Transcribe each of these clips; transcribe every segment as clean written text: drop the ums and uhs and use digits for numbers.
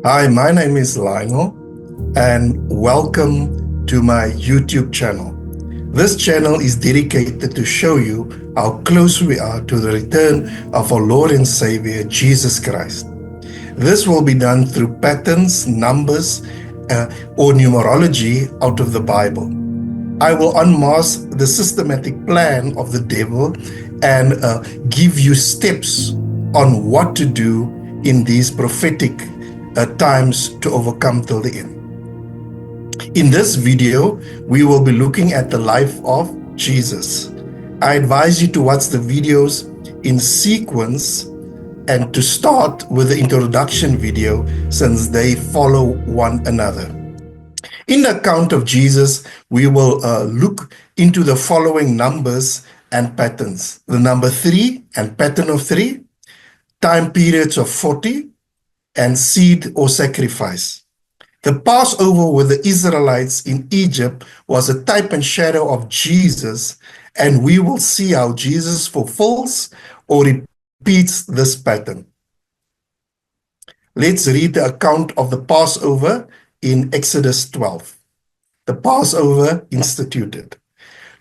Hi, my name is Lionel, and welcome to my YouTube channel. This channel is dedicated to show you how close we are to the return of our Lord and Savior, Jesus Christ. This will be done through patterns, numbers, or numerology out of the Bible. I will unmask the systematic plan of the devil and give you steps on what to do in these prophetic times to overcome till the end. In this video, we will be looking at the life of Jesus. I advise you to watch the videos in sequence and to start with the introduction video since they follow one another. In the account of Jesus, we will look into the following numbers and patterns. The number 3 and pattern of 3, time periods of 40, and seed or sacrifice. The Passover with the Israelites in Egypt was a type and shadow of Jesus, and we will see how Jesus fulfills or repeats this pattern. Let's read the account of the Passover in Exodus 12. The Passover instituted.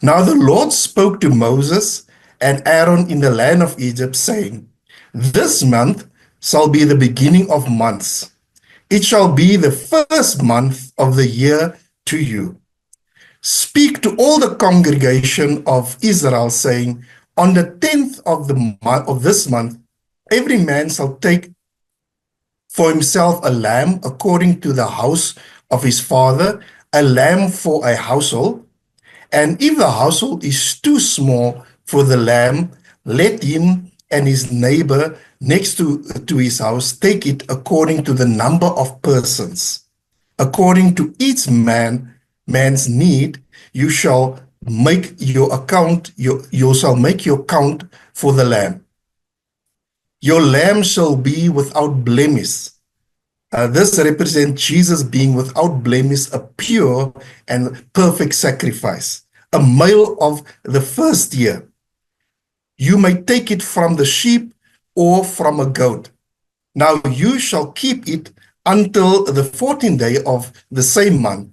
Now the Lord spoke to Moses and Aaron in the land of Egypt, saying, This month shall be the beginning of months. It shall be the first month of the year to you. Speak to all the congregation of Israel, saying, On the 10th of this month, every man shall take for himself a lamb according to the house of his father, a lamb for a household. And if the household is too small for the lamb, let him and his neighbor next to his house take it according to the number of persons. According to each man's need, you shall make your account, you shall make your count for the lamb. Your lamb shall be without blemish. This represents Jesus being without blemish, a pure and perfect sacrifice, a male of the first year. You may take it from the sheep or from a goat. Now you shall keep it until the 14th day of the same month.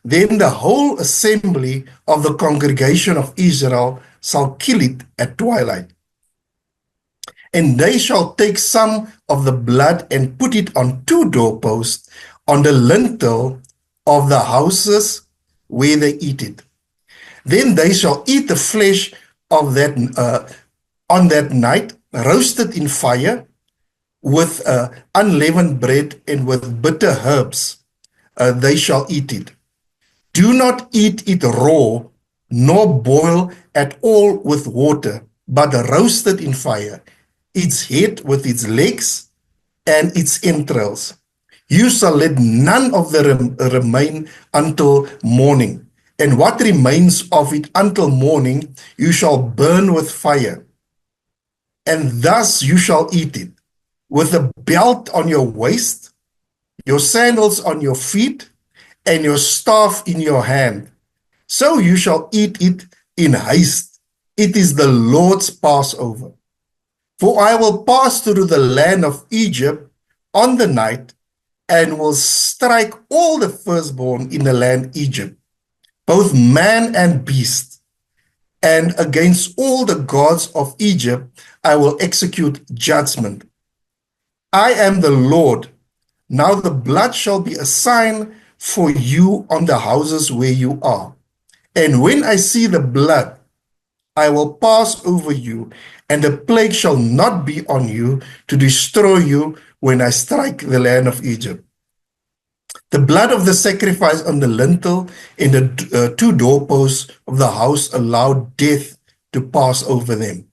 Then the whole assembly of the congregation of Israel shall kill it at twilight. And they shall take some of the blood and put it on 2 doorposts on the lintel of the houses where they eat it. Then they shall eat the flesh of that on that night, roasted in fire, with unleavened bread and with bitter herbs. They shall eat it. Do not eat it raw, nor boil at all with water, but roasted in fire, its head with its legs and its entrails. You shall let none of the remain until morning, and what remains of it until morning you shall burn with fire. And thus you shall eat it, with a belt on your waist, your sandals on your feet, and your staff in your hand. So you shall eat it in haste. It is the Lord's Passover. For I will pass through the land of Egypt on the night, and will strike all the firstborn in the land Egypt, both man and beast. And against all the gods of Egypt I will execute judgment. I am the Lord. Now the blood shall be a sign for you on the houses where you are. And when I see the blood, I will pass over you, and the plague shall not be on you to destroy you when I strike the land of Egypt. The blood of the sacrifice on the lintel in the 2 doorposts of the house allowed death to pass over them.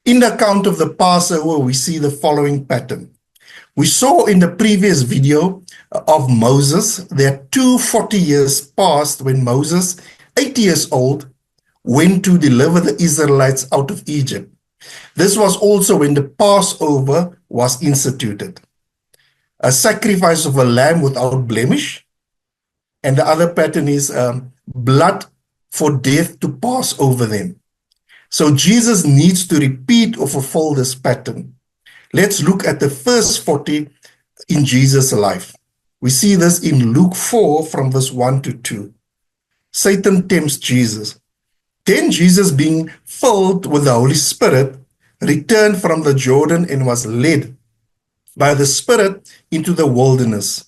In the account of the Passover, we see the following pattern. We saw in the previous video of Moses that 240 years passed when Moses, 80 years old, went to deliver the Israelites out of Egypt. This was also when the Passover was instituted. A sacrifice of a lamb without blemish. And the other pattern is blood for death to pass over them. So Jesus needs to repeat or fulfill this pattern. Let's look at the first 40 in Jesus' life. We see this in Luke 4 from verse 1 to 2. Satan tempts Jesus. Then Jesus, being filled with the Holy Spirit, returned from the Jordan and was led by the Spirit into the wilderness,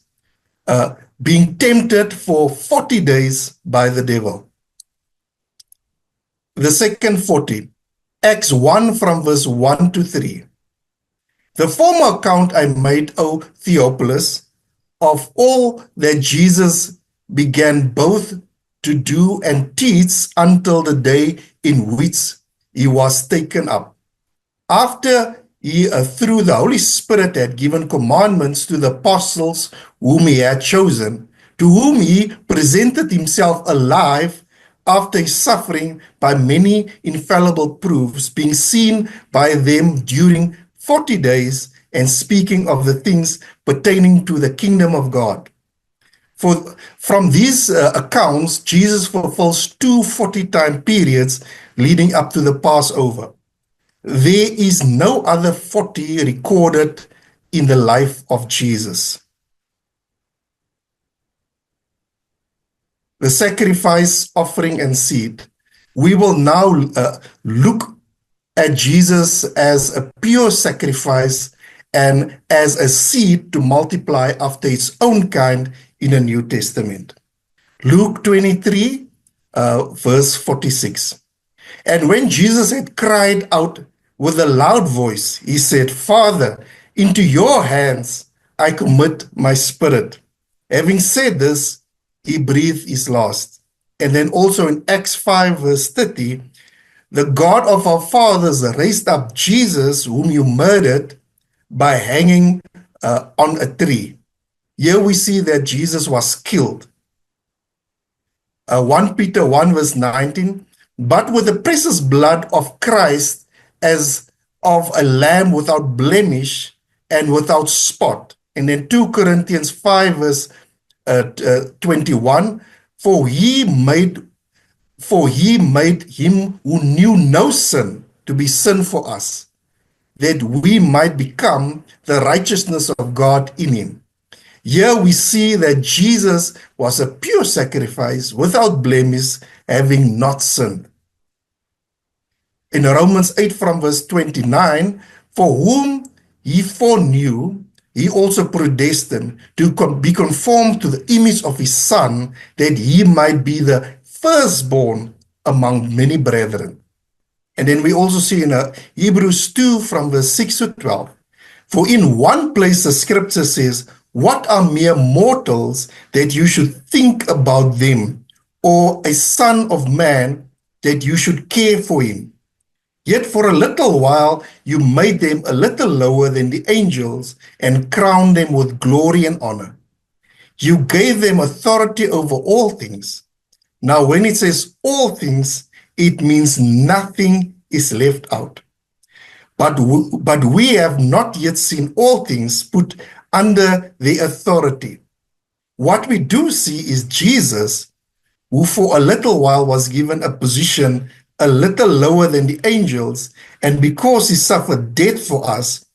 being tempted for 40 days by the devil. The second 40, Acts 1 from verse 1 to 3. The former account I made, O Theophilus, of all that Jesus began both to do and teach until the day in which he was taken up. After he, through the Holy Spirit, had given commandments to the apostles whom he had chosen, to whom he presented himself alive after his suffering by many infallible proofs, being seen by them during 40 days, and speaking of the things pertaining to the kingdom of God. From these accounts, Jesus fulfills two 40-time periods leading up to the Passover. There is no other 40 recorded in the life of Jesus. The sacrifice, offering, and seed. We will now look at Jesus as a pure sacrifice and as a seed to multiply after its own kind in the New Testament. Luke 23, verse 46. And when Jesus had cried out with a loud voice, he said, Father, into your hands I commit my spirit. Having said this, he breathed his last. And then also in Acts 5, verse 30, the God of our fathers raised up Jesus, whom you murdered, by hanging on a tree. Here we see that Jesus was killed. 1 Peter 1 verse 19, but with the precious blood of Christ as of a lamb without blemish and without spot. And then 2 Corinthians 5 verse 21, for he made him who knew no sin to be sin for us, that we might become the righteousness of God in him. Here we see that Jesus was a pure sacrifice without blemish, having not sinned. In Romans 8 from verse 29, for whom he foreknew, he also predestined to be conformed to the image of his Son, that he might be the firstborn among many brethren. And then we also see in Hebrews 2 from verse 6 to 12, for in one place the scripture says, what are mere mortals that you should think about them, or a son of man that you should care for him? Yet for a little while you made them a little lower than the angels and crowned them with glory and honor. You gave them authority over all things. Now when it says all things, it means nothing is left out. But we have not yet seen all things put under the authority. What we do see is Jesus, who for a little while was given a position a little lower than the angels, and because he suffered death for us,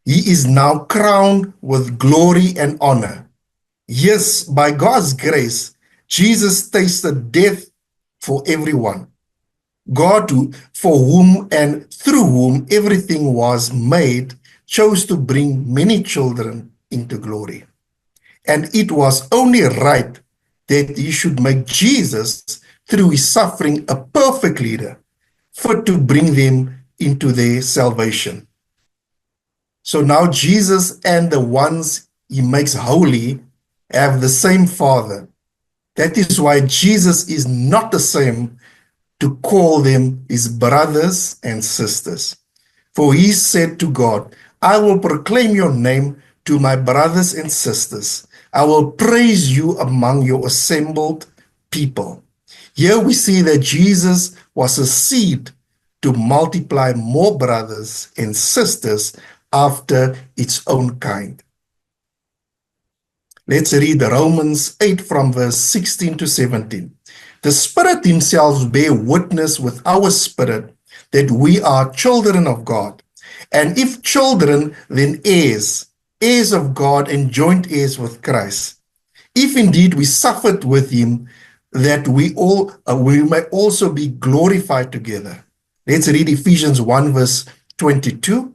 he is now crowned with glory and honor. Yes, by God's grace, Jesus tasted death for everyone. God, for whom and through whom everything was made, chose to bring many children into glory. And it was only right that he should make Jesus, through his suffering, a perfect leader, fit to bring them into their salvation. So now Jesus and the ones he makes holy have the same Father. That is why Jesus is not the same to call them his brothers and sisters. For he said to God, I will proclaim your name to my brothers and sisters. I will praise you among your assembled people. Here we see that Jesus was a seed to multiply more brothers and sisters after its own kind. Let's read Romans 8 from verse 16 to 17. The Spirit himself bear witness with our spirit that we are children of God, And if children, then heirs, heirs of God and joint heirs with Christ. If indeed we suffered with him, that we may also be glorified together. Let's read Ephesians 1 verse 22.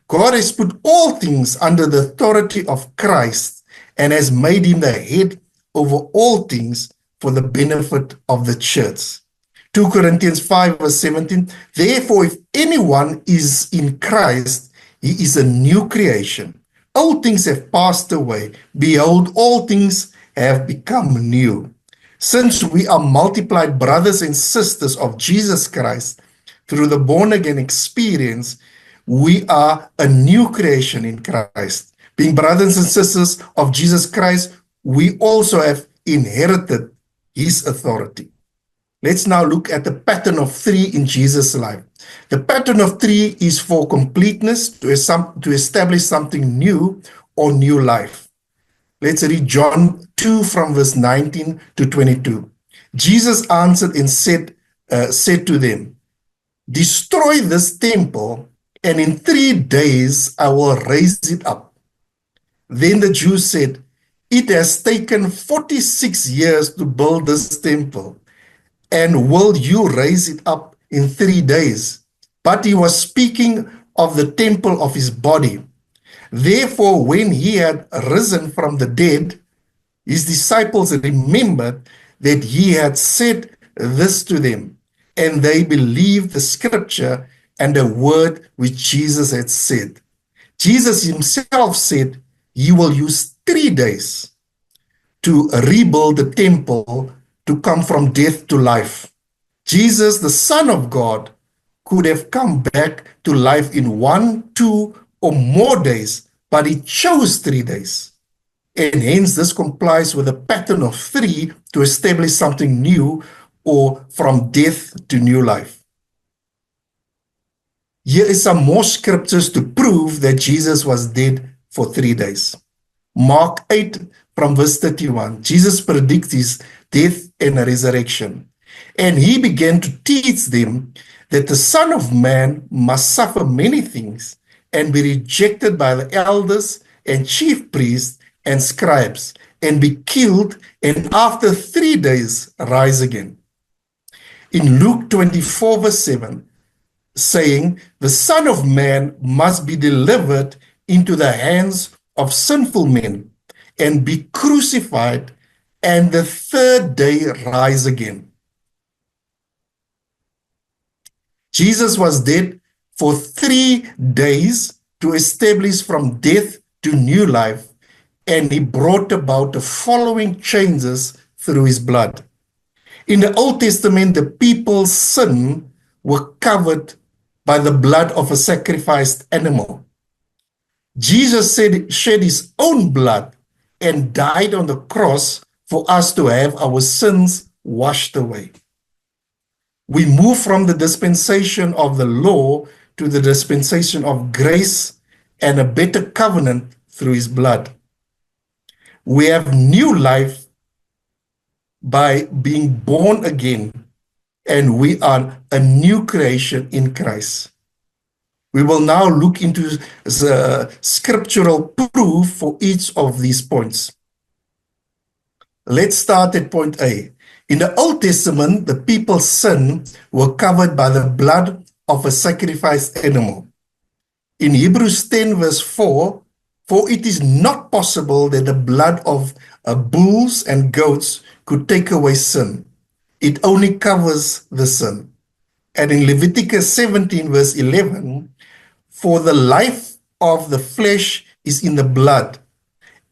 God has put all things under the authority of Christ and has made him the head over all things for the benefit of the church. 2 Corinthians 5 verse 17. Therefore, if anyone is in Christ, he is a new creation. Old things have passed away. Behold, all things have become new. Since we are multiplied brothers and sisters of Jesus Christ through the born-again experience, we are a new creation in Christ. Being brothers and sisters of Jesus Christ, we also have inherited his authority. Let's now look at the pattern of 3 in Jesus' life. The pattern of 3 is for completeness, to establish something new or new life. Let's read John 2 from verse 19 to 22. Jesus answered and said to them, destroy this temple, and in 3 days I will raise it up. Then the Jews said, it has taken 46 years to build this temple, and will you raise it up in 3 days? But he was speaking of the temple of his body. Therefore, when he had risen from the dead, his disciples remembered that he had said this to them, and they believed the scripture and the word which Jesus had said. Jesus himself said he will use 3 days to rebuild the temple, to come from death to life. Jesus, the Son of God, could have come back to life in 1, 2, or more days, but he chose 3 days. And hence this complies with a pattern of 3 to establish something new, or from death to new life. Here is some more scriptures to prove that Jesus was dead for 3 days. Mark 8 from verse 31, Jesus predicts his death and resurrection. And he began to teach them that the Son of Man must suffer many things and be rejected by the elders and chief priests and scribes and be killed, and after 3 days rise again. In Luke 24 verse 7, saying, the Son of Man must be delivered into the hands of sinful men and be crucified, and the 3rd day rise again. Jesus was dead for 3 days to establish from death to new life, and he brought about the following changes through his blood. In the Old Testament, the people's sin were covered by the blood of a sacrificed animal. Jesus shed his own blood and died on the cross for us to have our sins washed away. We move from the dispensation of the law to the dispensation of grace and a better covenant through his blood. We have new life by being born again, and we are a new creation in Christ. We will now look into the scriptural proof for each of these points. Let's start at point A. In the Old Testament, the people's sin were covered by the blood of a sacrificed animal. In Hebrews 10 verse 4, for it is not possible that the blood of bulls and goats could take away sin. It only covers the sin. And in Leviticus 17 verse 11, for the life of the flesh is in the blood,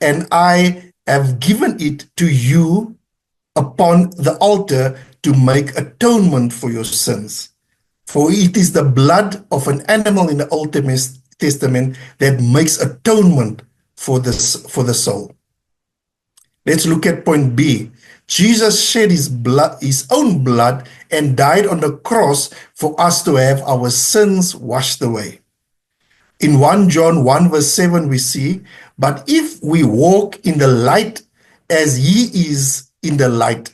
and I have given it to you upon the altar to make atonement for your sins. For it is the blood of an animal in the Old Testament that makes atonement for the soul. Let's look at point B. Jesus shed his own blood and died on the cross for us to have our sins washed away. In 1 John 1 verse 7 we see, but if we walk in the light as he is in the light,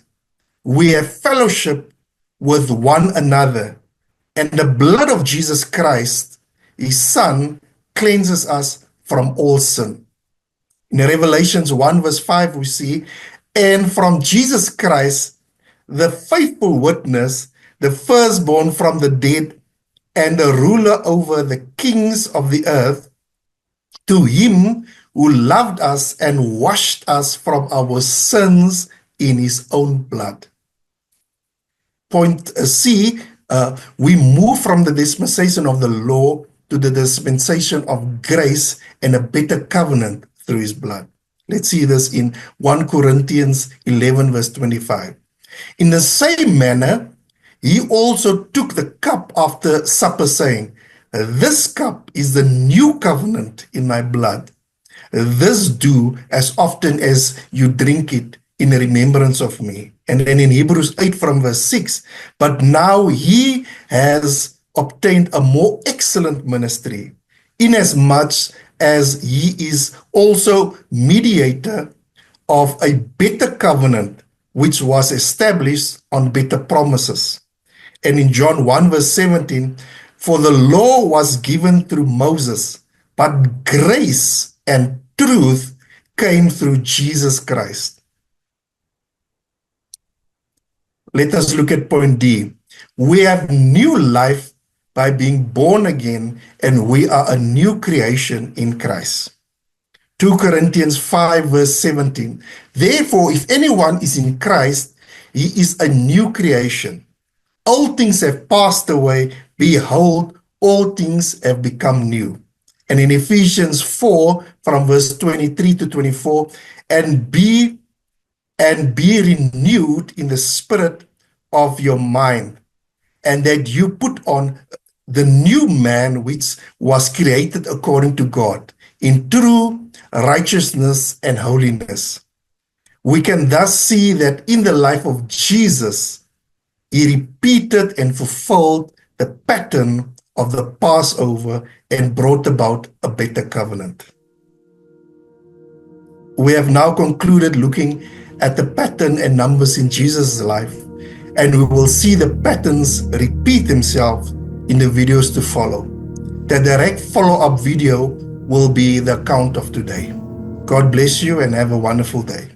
we have fellowship with one another, and the blood of Jesus Christ, his Son cleanses us from all sin. In Revelations 1 verse 5 we see, and from Jesus Christ, the faithful witness, the firstborn from the dead, and the ruler over the kings of the earth, to him who loved us and washed us from our sins in his own blood. Point C, we move from the dispensation of the law to the dispensation of grace and a better covenant through his blood. Let's see this in 1 Corinthians 11 verse 25. In the same manner, he also took the cup after supper, saying, this cup is the new covenant in my blood. This do as often as you drink it in remembrance of me. And then in Hebrews 8 from verse 6, but now he has obtained a more excellent ministry, inasmuch as he is also mediator of a better covenant, which was established on better promises. And in John 1 verse 17, for the law was given through Moses, but grace and truth came through Jesus Christ. Let us look at point D. We have new life by being born again, and we are a new creation in Christ. 2 Corinthians 5 verse 17. Therefore, if anyone is in Christ, he is a new creation. All things have passed away. Behold, all things have become new. And in Ephesians 4 from verse 23 to 24, and be renewed in the spirit of your mind, and that you put on the new man which was created according to God, in true righteousness and holiness. We can thus see that in the life of Jesus, he repeated and fulfilled the pattern of the Passover and brought about a better covenant. We have now concluded looking at the pattern and numbers in Jesus' life, and we will see the patterns repeat themselves in the videos to follow. The direct follow-up video will be the account of today. God bless you and have a wonderful day.